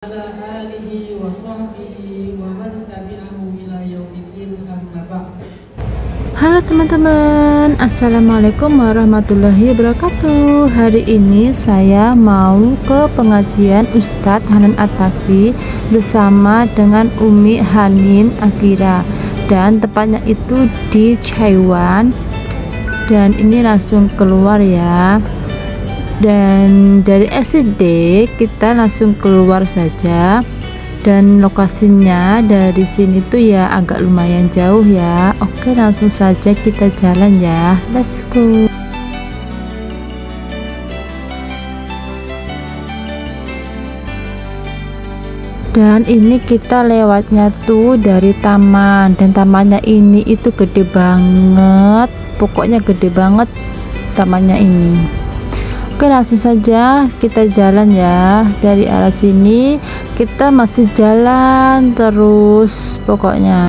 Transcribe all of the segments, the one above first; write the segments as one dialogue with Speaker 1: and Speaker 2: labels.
Speaker 1: Ala alihi wa sahbihi wa man tabi'ahu ila yaumiddin amma ba'd.
Speaker 2: Halo teman-teman, assalamualaikum warahmatullahi wabarakatuh. Hari ini saya mau ke pengajian Ustadz Hanan At-Takfi bersama dengan Umi Hanin Akira, dan tepatnya itu di Chaiwan. Dan ini langsung keluar ya. Dan dari SCD kita langsung keluar saja, dan lokasinya dari sini tuh ya agak lumayan jauh ya. Oke, langsung saja kita jalan ya, let's go. Dan ini kita lewatnya tuh dari taman, dan tamannya ini itu gede banget, pokoknya gede banget tamannya ini. Oke, langsung saja kita jalan ya. Dari arah sini kita masih jalan terus pokoknya.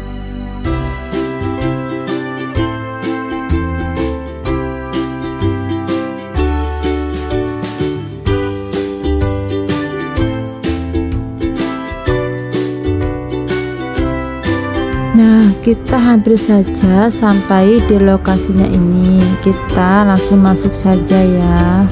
Speaker 2: Nah, kita hampir saja sampai di lokasinya ini. Kita langsung masuk saja ya.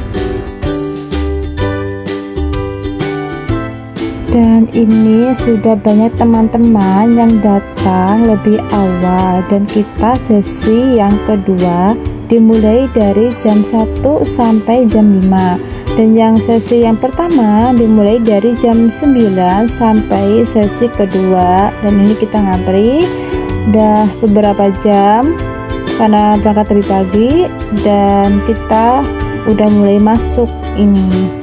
Speaker 2: Dan ini sudah banyak teman-teman yang datang lebih awal, dan kita sesi yang kedua dimulai dari jam 1 sampai jam 5, dan yang sesi yang pertama dimulai dari jam 9 sampai sesi kedua. Dan ini kita ngantri udah beberapa jam karena berangkat lebih pagi, dan kita udah mulai masuk ini.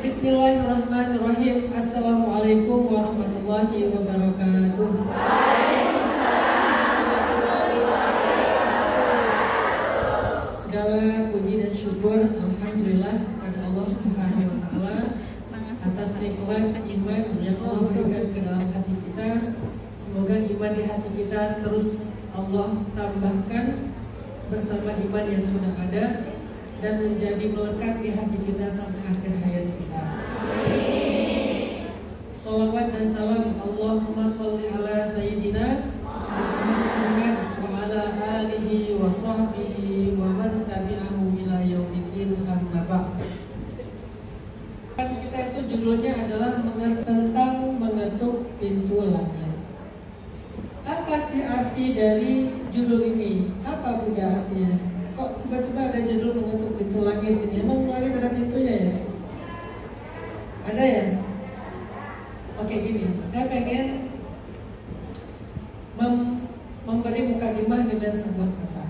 Speaker 1: Bismillahirrahmanirrahim. Assalamualaikum warahmatullahi wabarakatuh. Segala puji dan syukur alhamdulillah pada Allah Subhanahu wa taala atas nikmat iman yang Allah berikan ke dalam hati kita. Semoga iman di hati kita terus Allah tambahkan bersama iman yang sudah ada, dan menjadi melekat di hati kita sampai akhir hayat kita. Salawat dan salam Allahumma sholli ala sayyidina Muhammad wa ala alihi wa sahbihi wa man tabi'ahu ila yaumiddin amma ba'd. Kita itu judulnya adalah tentang mengetuk pintu langit. Apa sih arti dari judul ini? Apa Bunda artinya? Kok tiba-tiba ada judul mengetuk pintu langit ini? Emang langit ada pintunya ya? Ada ya? Oke, gini, saya pengen memberi mukadimah dengan sebuah kisah.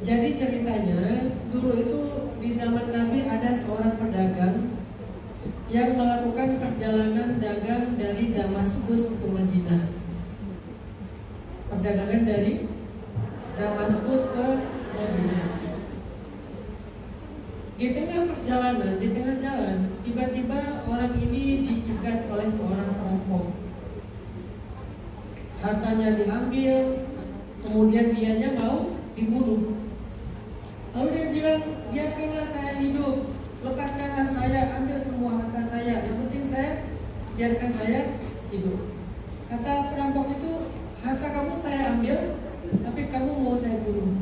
Speaker 1: Jadi ceritanya, dulu itu di zaman Nabi ada seorang pedagang yang melakukan perjalanan dagang dari Damaskus ke Madinah. Perdagangan dari Damaskus ke Madinah. Di tengah perjalanan, di tengah jalan, tiba-tiba orang ini dicegat oleh seorang perampok. Hartanya diambil, kemudian dianya mau dibunuh. Lalu dia bilang, biarkanlah saya hidup, lepaskanlah saya, ambil semua harta saya, yang penting saya, biarkan saya hidup. Kata perampok itu, harta kamu saya ambil, tapi kamu mau saya bunuh.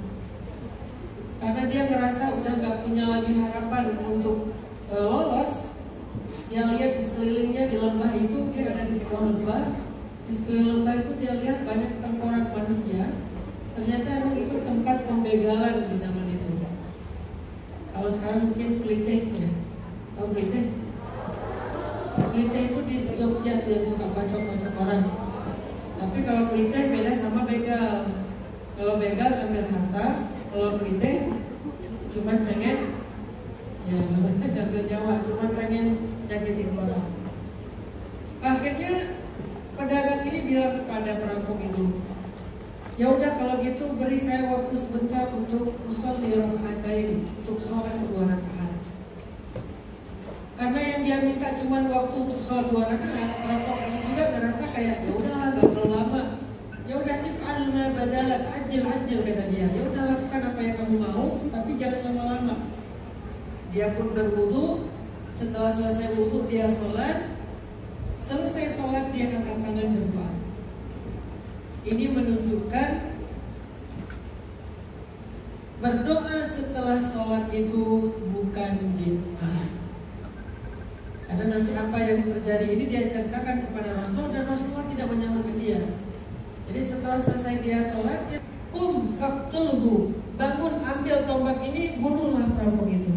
Speaker 1: Karena dia ngerasa udah gak punya lagi harapan untuk lolos. Dia lihat di sekelilingnya di lembah itu, dia ada di sebuah lembah. Di sekeliling lembah itu dia lihat banyak tengkorak manusia. Ternyata emang itu tempat pembegalan di zaman itu. Kalau sekarang mungkin kelitih ya. Tahu kelitih? Kelitih itu di Jogja tuh yang suka bacok-bacok orang. Tapi kalau kelitih beda sama begal. Kalau begal ambil harta, kalau kelitih cuman pengen ya ambil nyawa, cuman pengen nyakitin orang. Akhirnya pedagang ini bilang kepada perampok itu, Ya udah kalau gitu beri saya waktu sebentar untuk usolli rakaatain, untuk sholat 2 rakaat. Karena yang dia minta cuma waktu untuk sholat 2 rakaat, kelompok ini juga ngerasa kayak ya udahlah gak terlalu lama. Ya udah if'al ma badalat, ajil kata dia. Ya udah lakukan apa yang kamu mau, tapi jangan lama-lama. Dia pun berwudu. Setelah selesai wudu dia sholat. Selesai sholat dia angkat tangan berdoa. Ini menunjukkan berdoa setelah sholat itu bukan bid'ah. Karena nanti apa yang terjadi ini dia ceritakan kepada Rasul dan Rasulullah tidak menyalahkan dia. Jadi setelah selesai dia sholat, dia kum faktulhu, bangun ambil tombak ini, bunuhlah perampok itu.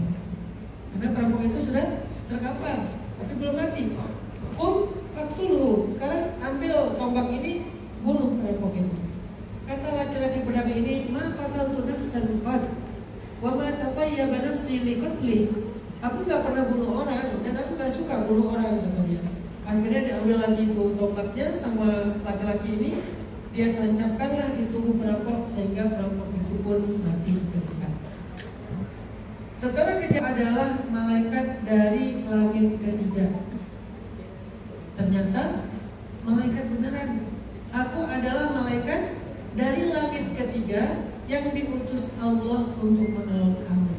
Speaker 1: Karena perampok itu sudah terkapar, tapi belum mati. Kum faktulhu, sekarang ambil tombak ini, bunuh perampok itu. Kata laki-laki pedagang ini, ma qataltu nafsan qad wa ma tatayyaba nafsi li qatli. Aku gak pernah bunuh orang dan aku gak suka bunuh orang, kata dia. Akhirnya diambil lagi itu tombaknya sama laki-laki ini, dia tancapkanlah di tubuh perampok sehingga perampok itu pun mati seketika. Setelah kejadian adalah malaikat dari langit ketiga. Ternyata malaikat beneran. Aku adalah malaikat dari langit ketiga yang diutus Allah untuk menolong kamu.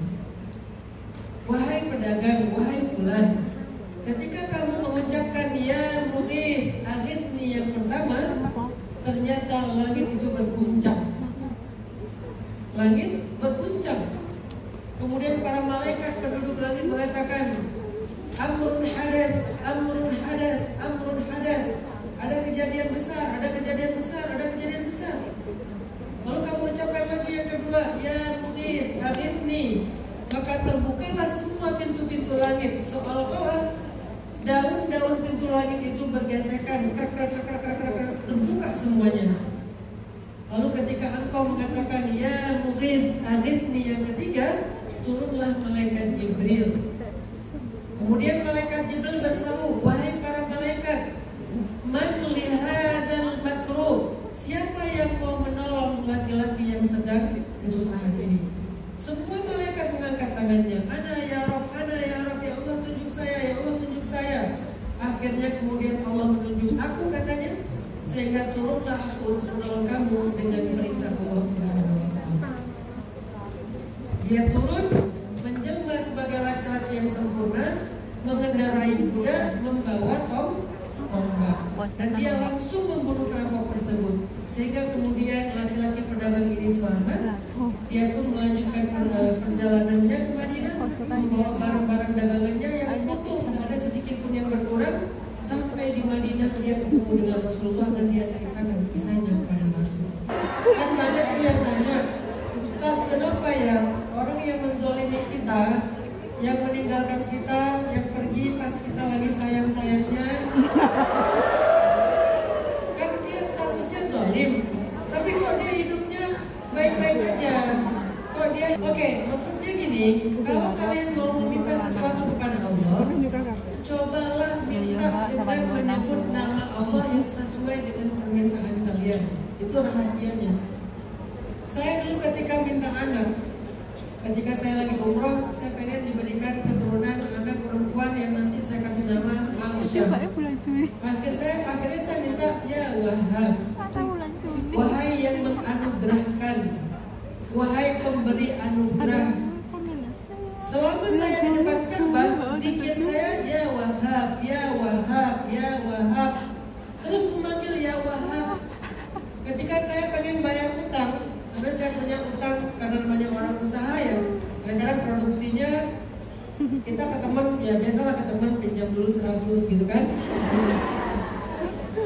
Speaker 1: Wahai pedagang, wahai fulan, ketika kamu mengucapkan ya mughith, aghithni yang pertama, ternyata langit itu berguncang. Langit berguncang. Kemudian para malaikat penduduk langit mengatakan, amrun hadath, amrun hadath, amrun hadath. Ada kejadian besar, ada kejadian besar, ada kejadian besar. Lalu kamu ucapkan lagi yang kedua, ya mughith, aghithni. Maka terbukalah semua pintu-pintu langit, seolah-olah daun-daun pintu langit itu bergesekan, terbuka semuanya. Lalu ketika engkau mengatakan ya mughith aghithni yang ketiga, turunlah malaikat Jibril. Kemudian malaikat Jibril berseru, wahai para malaikat, man lihadal makruh, siapa yang mau menolong laki-laki yang sedang kesusahan ini? Semua malaikat mengangkat tangannya, ana ya Rabb, ya Allah tunjuk saya, ya Allah tunjuk saya. Akhirnya kemudian Allah menunjuk aku, katanya, sehingga turunlah aku untuk menolong kamu dengan perintah Allah Subhanahu wa Ta'ala. Dia turun menjelma sebagai laki-laki yang sempurna, mengendarai kuda, membawa tombak, dan dia langsung membunuh perampok tersebut. Sehingga kemudian laki-laki pedagang ini selamat. Dia pun melanjutkan perjalanannya ke Madinah, membawa barang-barang dagangannya yang utuh, tidak ada sedikit pun yang berkurang. Sampai di Madinah dia ketemu dengan Rasulullah dan dia ceritakan kisahnya kepada Rasulullah. Kan banyak tuh yang nanya, Ustaz, kenapa ya orang yang menzolimi kita, yang meninggalkan kita, yang pergi pas kita lagi sayang-sayangnya, kan dia statusnya zolim, tapi kok dia hidupnya baik-baik aja. Kok dia, oke, maksudnya gini, kalau kalian mau meminta sesuatu kepada Allah, cobalah minta dengan menyebut nama Allah yang sesuai dengan permintaan kalian. Itu rahasianya. Saya dulu ketika minta anak, ketika saya lagi umroh, saya pengen diberikan keturunan anak perempuan yang nanti saya kasih nama Aisyah. Akhirnya saya minta, ya Wahhab, wahai yang menganugerahkan, wahai pemberi anugerah. Selama saya di depan Ka'bah, zikir saya ya Wahhab, ya Wahhab, ya Wahhab. Terus memanggil ya Wahhab. Ketika saya pengen bayar utang, karena saya punya utang karena namanya orang usaha ya, kadang-kadang produksinya kita ke teman, ya biasalah ke teman pinjam dulu 100 gitu kan.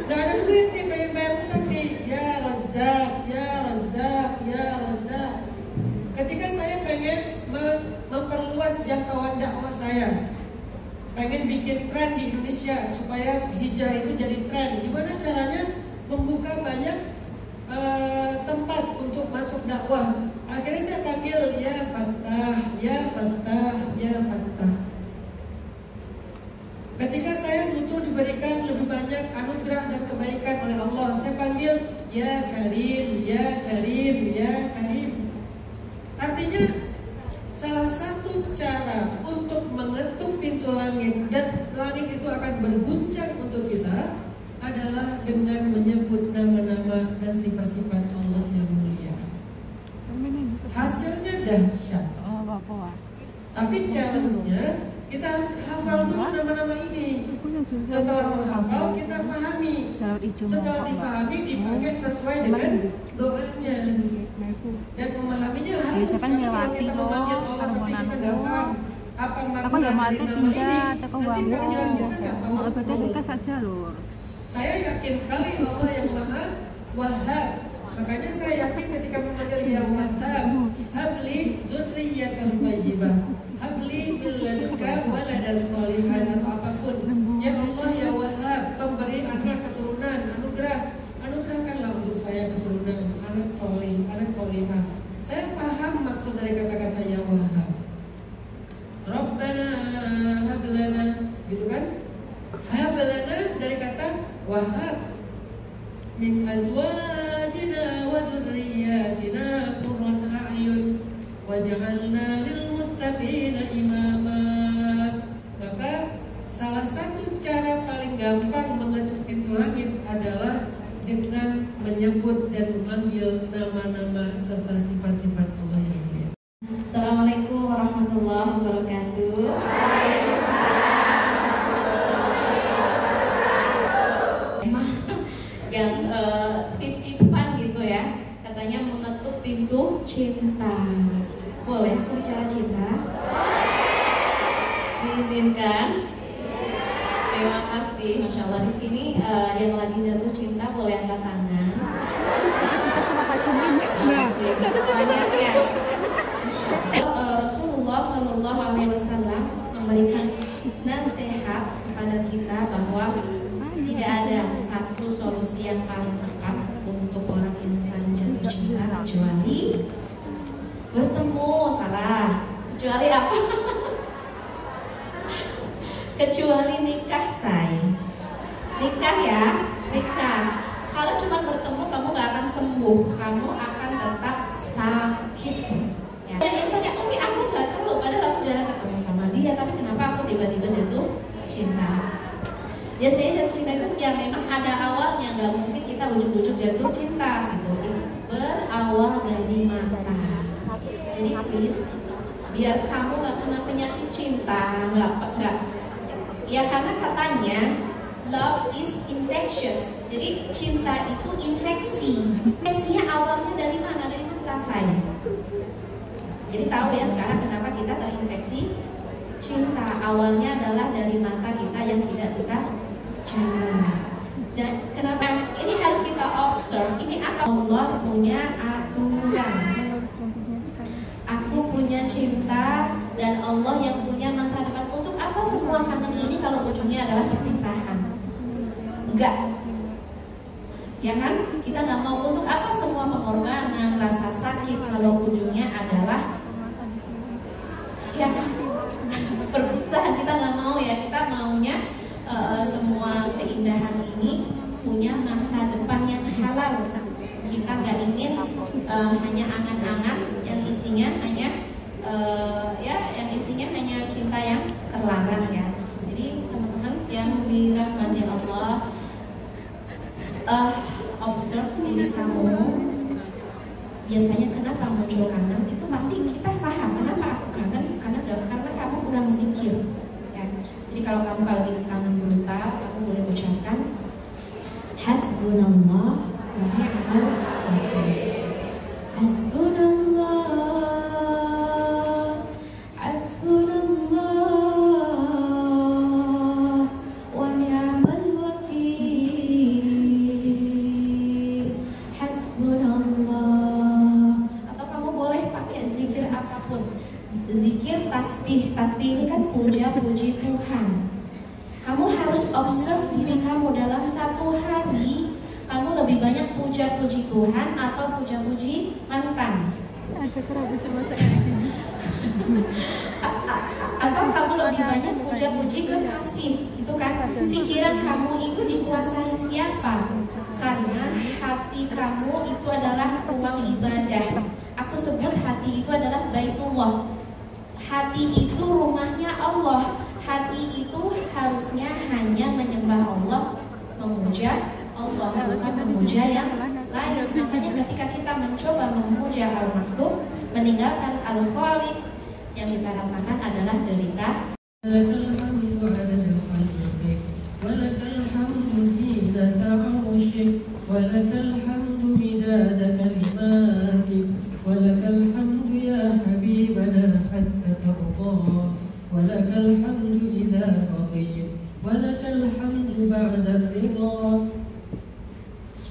Speaker 1: Gak ada duit nih, pengen bayar utang nih, ya Razzaq, ya Razzaq, ya Razzaq. Ketika saya pengen memperluas jangkauan dakwah saya, pengen bikin tren di Indonesia supaya hijrah itu jadi tren, gimana caranya membuka banyak tempat untuk masuk dakwah. Akhirnya saya panggil ya Fattah, ya Fattah, ya Fattah. Ketika saya butuh diberikan lebih banyak anugerah dan kebaikan oleh Allah, saya panggil ya Karim, ya Karim, ya Karim. Artinya salah satu cara untuk mengetuk pintu langit dan langit itu akan berguncang untuk kita adalah dengan menyebut nama-nama dan sifat-sifat Allah yang mulia. Hasilnya dahsyat. Tapi challenge-nya kita harus hafal dulu nama-nama ini. Setelah menghafal kita pahami. Setelah dipahami dipakai sesuai dengan doanya. Dan memahaminya harus, karena kalau kita memanggil Allah tapi kita nggak paham apa makna dari nama ini, nanti panggilan kita nggak paham. Saya yakin sekali Allah yang Maha Wahhab. Makanya saya yakin ketika memanggil Ya Wahhab, habli dzurriyyatan thayyibah, habli min ladunka waladan sholihan, atau apapun. Ya Allah ya Wahhab, pemberi anak keturunan, anugerahkanlah untuk saya keturunan, anak solih, anak solihah. Saya paham maksud dari kata-kata Ya Wahhab. Rabbana hablana, gitu kan? Hablana dari kata Wahhab, min azwajina wa dhurriyyatina qurrata a'yun waj'alna lil muttaqina imama. Maka salah satu cara paling gampang mengetuk pintu langit adalah dengan menyebut dan memanggil nama-nama serta sifat-sifat Allah yang mulia.
Speaker 3: Assalamualaikum warahmatullahi wabarakatuh. Yang titipan gitu ya, katanya mengetuk pintu cinta. Boleh aku bicara cinta? Diizinkan? Terima kasih, masya Allah. Di sini yang lagi jatuh cinta boleh angkat tangan.
Speaker 2: Cita-cita sama Pak Cumin.
Speaker 3: Nah, banyak ya. Rasulullah Shallallahu Alaihi Wasallam memberikan nasihat kepada kita bahwa tidak ada satu solusi yang paling tepat untuk orang yang saling jatuh cinta kecuali bertemu. Salah. Kecuali apa? Kecuali nikah, say. Nikah ya, nikah. Kalau cuma bertemu kamu gak akan sembuh, kamu akan tetap sakit. Ya. Dan yang tanya, Umi aku gak tahu, padahal aku jarang ketemu sama dia, tapi kenapa aku tiba-tiba jatuh cinta? Biasanya jatuh cinta itu ya memang ada awalnya, nggak mungkin kita ujuk-ujuk jatuh cinta gitu. Itu berawal dari mata. Jadi please, biar kamu nggak kena penyakit cinta, nggak. Ya karena katanya love is infectious. Jadi cinta itu infeksi. Infeksinya awalnya dari mana? Dari mata, saya. Jadi tahu ya sekarang kenapa kita terinfeksi cinta. Awalnya adalah dari mata kita yang tidak kita jaga. Dan kenapa ini harus kita observe? Ini apa? Allah punya aturan. Aku punya cinta dan Allah yang punya masa depan. Untuk apa semua kangen ini kalau ujungnya adalah perpisahan? Enggak. Ya kan? Kita nggak mau. Untuk apa semua pengorbanan, rasa sakit kalau ujungnya adalah ya perpisahan? Kita nggak mau ya. Kita maunya semua keindahan ini punya masa depan yang halal. Kita nggak ingin hanya angan-angan yang isinya hanya yang isinya hanya cinta yang terlarang ya. Jadi teman-teman yang dirahmati Allah, observe diri kamu. Biasanya kenapa muncul kangen? Itu pasti kita paham kenapa aku kangen, karena kamu kurang zikir. Jadi kalau kamu lagi kangen brutal, kamu boleh ucapkan Hasbunallah wa ni'mal wakil. Hasbunallah, Hasbunallah wa ni'mal wakil. Hasbunallah. Atau kamu boleh pakai zikir apapun. Zikir tasbih. Tasbih ini kan puja-puji Tuhan. Kamu harus observe diri kamu dalam satu hari. Kamu lebih banyak puja-puji Tuhan atau puja-puji mantan? Atau kamu lebih banyak puja-puji kekasih? Itu kan pikiran kamu itu dikuasai siapa? Karena hati kamu itu adalah ruang ibadah. Aku sebut hati itu adalah Baitullah. Hati itu rumahnya Allah. Hati itu harusnya hanya menyembah Allah, memuja Allah, bukan memuja yang lain. Makanya ketika kita mencoba memuja al-makhluk, meninggalkan al-khaliq, yang kita rasakan adalah derita.
Speaker 1: ولك الحمد زينة عرشك ولك الحمد مداد كلماتك ولك الحمد يا حبيبنا حتى ترضى ولك الحمد إذا رضيت ولك الحمد بعد الرضا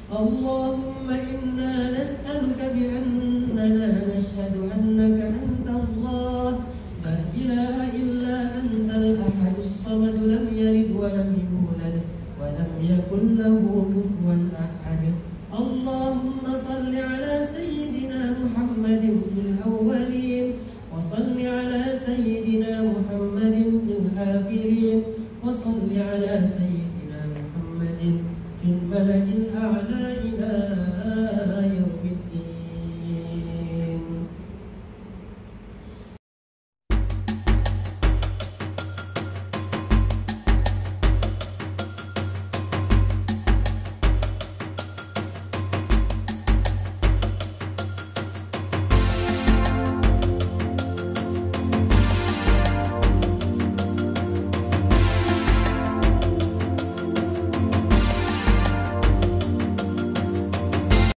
Speaker 1: اللهم إنا نسألك بأننا نشهد أنك أنت الله لا إله إلا أنت الأحد الصمد لم يلد ولم يولد ولم يكن له كفوا أحد اللهم صل على سيدنا محمد في الأولين وصل على سيدنا